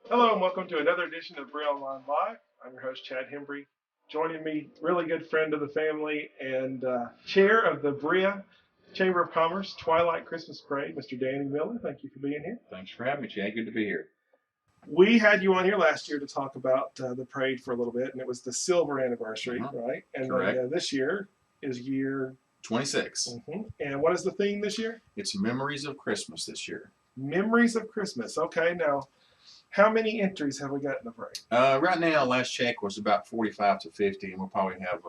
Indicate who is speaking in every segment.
Speaker 1: Hello and welcome to another edition of Berea Online Live. I'm your host, Chad Hembree. Joining me, really good friend of the family and chair of the Berea Chamber of Commerce Twilight Christmas Parade, Mr. Danny Miller. Thank you for being here.
Speaker 2: Thanks for having me, Chad. Good to be here.
Speaker 1: We had you on here last year to talk about the parade for a little bit, and it was the silver anniversary,
Speaker 2: Uh-huh.
Speaker 1: right? And
Speaker 2: Correct.
Speaker 1: then this year is year
Speaker 2: 26.
Speaker 1: And what is the theme this year?
Speaker 2: It's Memories of Christmas this year.
Speaker 1: Memories of Christmas. Okay, now how many entries have we got in the parade?
Speaker 2: Right now, last check was about 45 to 50, and we'll probably have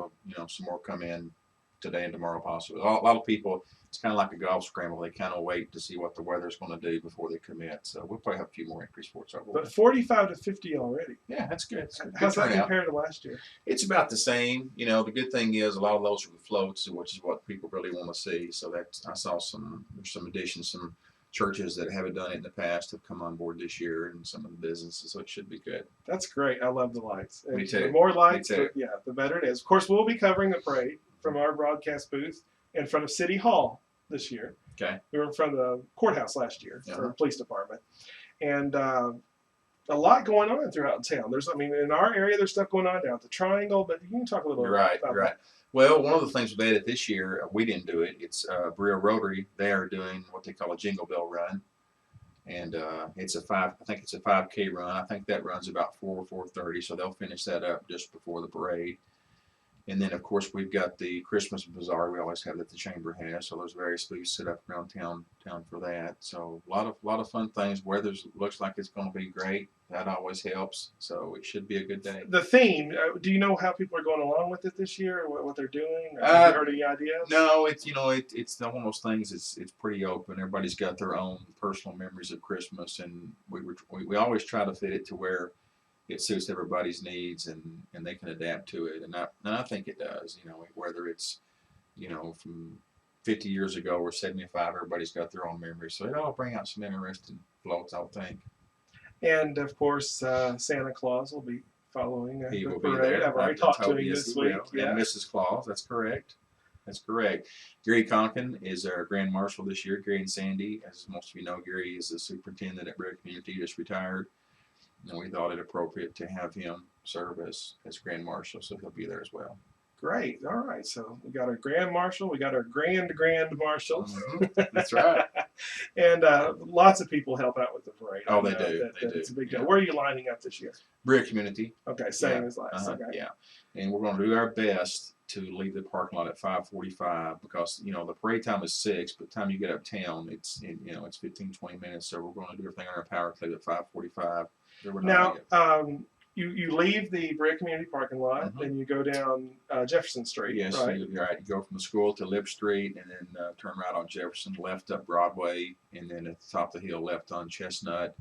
Speaker 2: some more come in today and tomorrow possibly. A lot of people, it's kind of like a golf scramble. They kind of wait to see what the weather's going to do before they commit. So we'll probably have a few more entries for it.
Speaker 1: But 45 to 50 already.
Speaker 2: Yeah, that's good.
Speaker 1: How's that compared to last year?
Speaker 2: It's about the same. The good thing is a lot of those are with floats, which is what people really want to see. So I saw there's some additions, some churches that haven't done it in the past have come on board this year, and some of the businesses, so it should be good.
Speaker 1: That's great. I love the lights.
Speaker 2: Me too.
Speaker 1: The more lights,
Speaker 2: Me too.
Speaker 1: The better it is. Of course, we'll be covering the parade from our broadcast booth in front of City Hall this year.
Speaker 2: Okay.
Speaker 1: We were in front of the courthouse last year for the police department. And a lot going on throughout town. In our area, there's stuff going on down at the Triangle, but you can talk a little bit about
Speaker 2: You're right. Well, one of the things we've added this year, we didn't do it. It's Berea Rotary. They are doing what they call a Jingle Bell Run, and it's a 5K run. I think that runs about 4:30, so they'll finish that up just before the parade. And then, of course, we've got the Christmas Bazaar. We always have that the chamber has. So there's various booths set up around town for that. So a lot of fun things. Weather looks like it's going to be great. That always helps. So it should be a good day.
Speaker 1: The theme. Do you know how people are going along with it this year, or what they're doing? Have you heard any ideas?
Speaker 2: No, it's it's one of those things. It's pretty open. Everybody's got their own personal memories of Christmas, and we always try to fit it to where it suits everybody's needs and they can adapt to it. And I think it does, whether it's, from 50 years ago or 75, everybody's got their own memories. So it'll bring out some interesting floats, I would think.
Speaker 1: And of course, Santa Claus will be following
Speaker 2: He
Speaker 1: the
Speaker 2: will
Speaker 1: parade.
Speaker 2: be there.
Speaker 1: I've already talked to him this week.
Speaker 2: Yeah. And Mrs. Claus, that's correct. That's correct. Gary Conkin is our Grand Marshal this year. Gary and Sandy, as most of you know, Gary is the superintendent at Berea Community, just retired. And we thought it appropriate to have him serve as Grand Marshal, so he'll be there as well.
Speaker 1: Great. All right. So we got our Grand Marshal. We got our Grand Marshal.
Speaker 2: Mm-hmm. That's right.
Speaker 1: And lots of people help out with the parade.
Speaker 2: Oh, they do.
Speaker 1: It's a big deal. Where are you lining up this year?
Speaker 2: Berea Community.
Speaker 1: Okay, same as last. Okay.
Speaker 2: Yeah. And we're going to do our best to leave the parking lot at 5:45 because, the parade time is 6, but the time you get uptown, it's 15, 20 minutes. So we're going to do everything on our power clip at 5:45.
Speaker 1: Now, you leave the Berea Community parking lot, and you go down Jefferson Street.
Speaker 2: Yes,
Speaker 1: right?
Speaker 2: You're right. You go from the school to Lip Street, and then turn right on Jefferson, left up Broadway, and then at the top of the hill, left on Chestnut.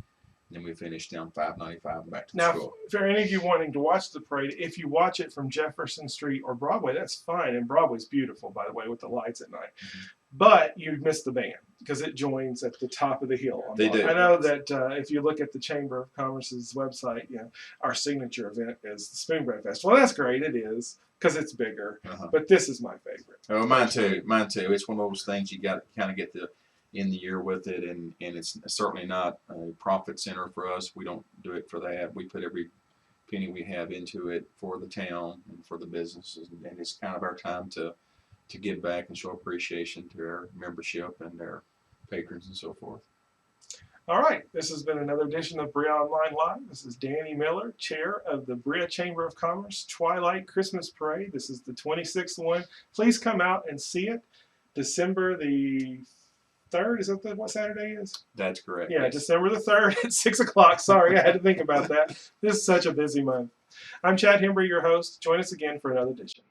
Speaker 2: And then we finish down 595 and back to the school.
Speaker 1: Now, for any of you wanting to watch the parade, if you watch it from Jefferson Street or Broadway, that's fine. And Broadway's beautiful, by the way, with the lights at night. But you miss the band because it joins at the top of the hill.
Speaker 2: They do.
Speaker 1: I know that if you look at the Chamber of Commerce's website, our signature event is the Spoonbread Festival. Well, that's great. It is because it's bigger. But this is my favorite.
Speaker 2: Oh, mine too. Mine too. It's one of those things you got to kind of get the in the year with it, and it's certainly not a profit center for us. We don't do it for that. We put every penny we have into it for the town and for the businesses, and it's kind of our time to give back and show appreciation to our membership and their patrons and so forth.
Speaker 1: All right, this has been another edition of Berea Online Live. This is Danny Miller, chair of the Berea Chamber of Commerce Twilight Christmas Parade. This is the 26th one. Please come out and see it. December the 3rd, is that what Saturday is?
Speaker 2: That's correct.
Speaker 1: Yeah,
Speaker 2: yes.
Speaker 1: December the 3rd at 6 o'clock. Sorry, I had to think about that. This is such a busy month. I'm Chad Hembree, your host. Join us again for another edition.